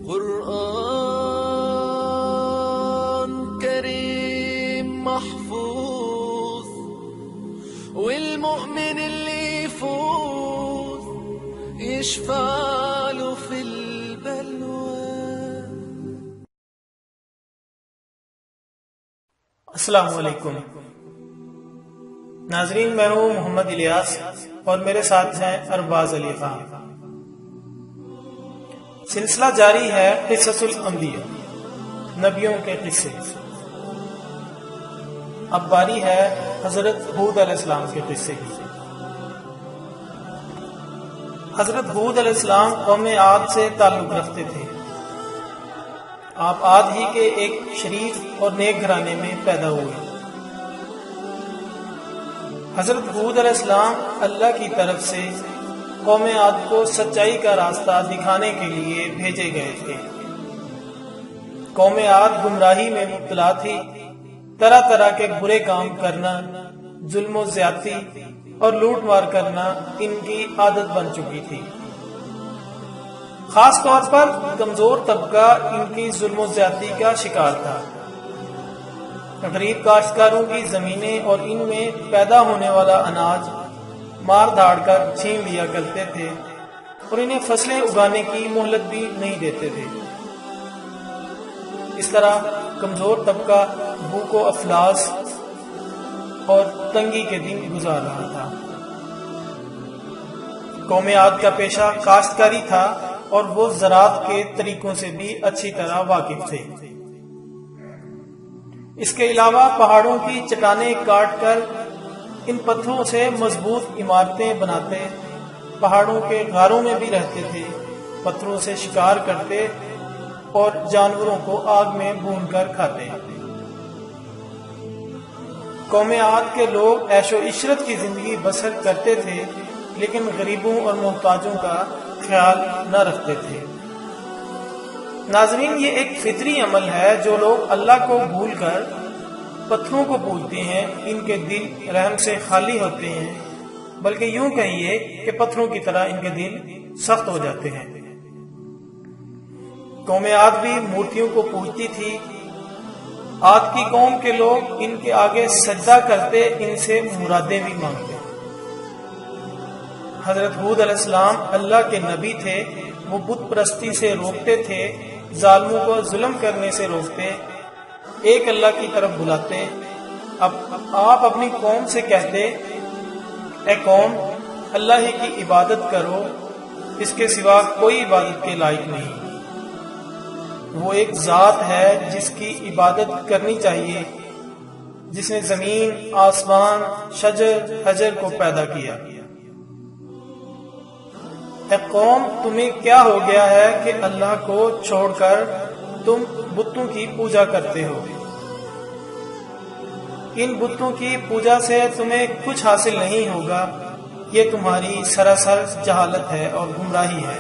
قرآن كريم محفوظ والمؤمن اللي يفوز يشفع له في البلوى. السلام علیکم ناظرین، میں ہوں محمد الیاس اور میرے ساتھ ہیں ارباز علی خان. سلسلہ جاری ہے قصص الانبیاء، نبیوں کے قصے. اب باری ہے حضرت ہود علیہ السلام کے قصے کی. حضرت ہود علیہ السلام قوم عاد سے تعلق رکھتے تھے. آپ عاد ہی کے ایک شریف اور نیک گھرانے میں پیدا ہوئے. حضرت ہود علیہ السلام اللہ کی طرف سے قوم عاد کو سچائی کا راستہ دکھانے کے لیے بھیجے گئے تھے. قوم عاد گمراہی میں مبتلا تھی. طرح طرح کے برے کام کرنا، ظلم و زیادتی اور لوٹ مار کرنا ان کی عادت بن چکی تھی. خاص طور پر کمزور طبقہ ان کی ظلم و زیادتی کا شکار تھا. غریب کاشتکاروں کی زمینیں اور ان میں پیدا ہونے والا اناج مار دھاڑ کر چھین لیا کرتے تھے اور انہیں فصلیں اگانے کی مہلت بھی نہیں دیتے تھے. اس طرح کمزور طبقہ بھوک و افلاس اور تنگی کے دن گزار رہا تھا. قوم عاد کا پیشہ کاشتکاری تھا اور وہ زراعت کے طریقوں سے بھی اچھی طرح واقف تھے. اس کے علاوہ پہاڑوں کی چٹانیں کاٹ کر ان پتھروں سے مضبوط عمارتیں بناتے، پہاڑوں کے غاروں میں بھی رہتے تھے، پتھروں سے شکار کرتے اور جانوروں کو آگ میں بھون کر کھاتے. قوم عاد کے لوگ عیش و عشرت کی زندگی بسر کرتے تھے، لیکن غریبوں اور محتاجوں کا خیال نہ رکھتے تھے. ناظرین، یہ ایک فطری عمل ہے. جو لوگ اللہ کو بھول کر پتھروں کو پوجتے ہیں، ان کے دل رحم سے خالی ہوتے ہیں، بلکہ یوں کہیے کہ پتھروں کی طرح ان کے دل سخت ہو جاتے ہیں. قوم عاد بھی مورتیوں کو پوجتی تھی. عاد کی قوم کے لوگ ان کے آگے سجدہ کرتے، ان سے مرادیں بھی مانگتے. حضرت ہود علیہ السلام اللہ کے نبی تھے. وہ بت پرستی سے روکتے تھے، ظالموں کو ظلم کرنے سے روکتے، ایک اللہ کی طرف بلاتے. اب آپ اپنی قوم سے کہتے، اے قوم، اللہ ہی کی عبادت کرو، اس کے سوا کوئی عبادت کے لائق نہیں. وہ ایک ذات ہے جس کی عبادت کرنی چاہیے، جس نے زمین، آسمان، شجر، حجر کو پیدا کیا. اے قوم، تمہیں کیا ہو گیا ہے کہ اللہ کو چھوڑ کر تم بتوں کی پوجا کرتے ہو؟ ان بتوں کی پوجا سے تمہیں کچھ حاصل نہیں ہوگا. یہ تمہاری سراسر جہالت ہے اور گمراہی ہے.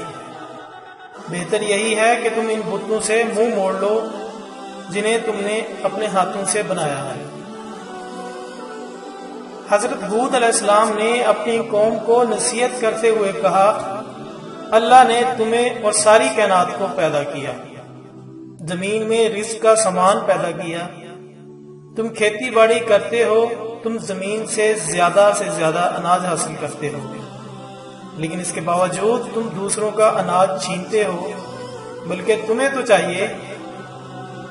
بہتر یہی ہے کہ تم ان بتوں سے منہ موڑ لو جنہیں تم نے اپنے ہاتھوں سے بنایا ہے. حضرت ہود علیہ السلام نے اپنی قوم کو نصیحت کرتے ہوئے کہا، اللہ نے تمہیں اور ساری کائنات کو پیدا کیا، زمین میں رزق کا سامان پیدا کیا. تم کھیتی باڑی کرتے ہو، تم زمین سے زیادہ اناج حاصل کرتے ہو، لیکن اس کے باوجود تم دوسروں کا اناج چھینتے ہو. بلکہ تمہیں تو چاہیے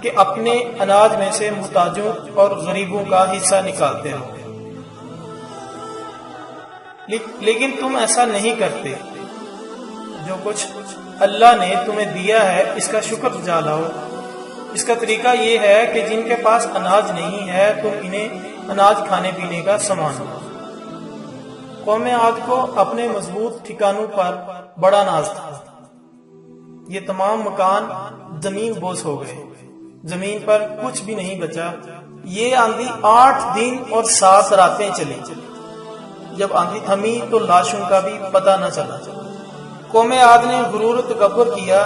کہ اپنے اناج میں سے محتاجوں اور غریبوں کا حصہ نکالتے ہو، لیکن تم ایسا نہیں کرتے. جو کچھ اللہ نے تمہیں دیا ہے اس کا شکر بجا لاؤ. اس کا طریقہ یہ ہے کہ جن کے پاس اناج نہیں ہے تم انہیں اناج کھانے پینے کا سامان دو. قوم عاد کو اپنے مضبوط ٹھکانوں پر بڑا ناز تھا. یہ تمام مکان زمین بوس ہو گئے، زمین پر کچھ بھی نہیں بچا. یہ آندھی 8 دن اور 7 راتیں چلی. جب آندھی تھمی تو لاشوں کا بھی پتہ نہ چلا. قوم عاد نے غرور و تکبر کیا،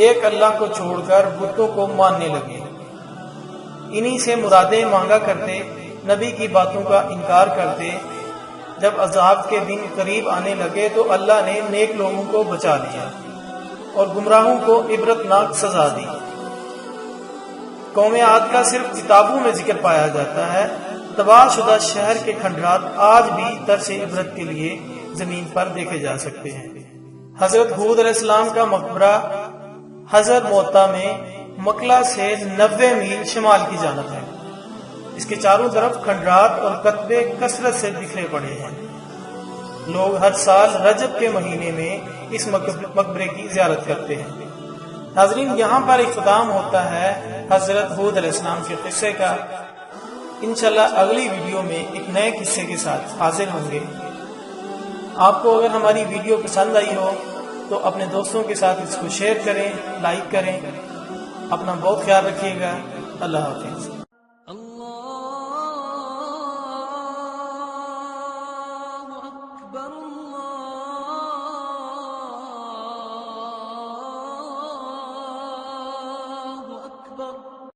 ایک اللہ کو چھوڑ کر بتوں کو ماننے لگے. انہی سے مرادیں مانگا کرتے، نبی کی باتوں کا انکار کرتے. جب عذاب کے دن قریب آنے لگے تو اللہ نے نیک لوگوں کو بچا لیا اور گمراہوں کو عبرتناک سزا دی۔ قوم عاد کا صرف کتابوں میں ذکر پایا جاتا ہے، تباہ شدہ شہر کے کھنڈرات آج بھی درس عبرت کے لیے زمین پر دیکھے جا سکتے ہیں۔ حضرت ہود علیہ السلام کا مقبرہ حضر موتا میں مکلا سے 90 میل شمال کی جانب ہے۔ اس کے چاروں طرف کھنڈرات اور کتبے کثرت سے بکھرے پڑے ہیں۔ لوگ ہر سال رجب کے مہینے میں اس مقبرے کی زیارت کرتے ہیں۔ ناظرین، یہاں پر اختتام ہوتا ہے حضرت ہود علیہ السلام کے قصے کا۔ انشاءاللہ اگلی ویڈیو میں ایک نئے قصے کے ساتھ حاضر ہوں گے۔ آپ کو اگر ہماری ویڈیو پسند آئی ہو تو اپنے دوستوں کے ساتھ اس کو شیئر کریں، لائک کریں۔ اپنا بہت خیال رکھیے گا۔ اللہ حافظ۔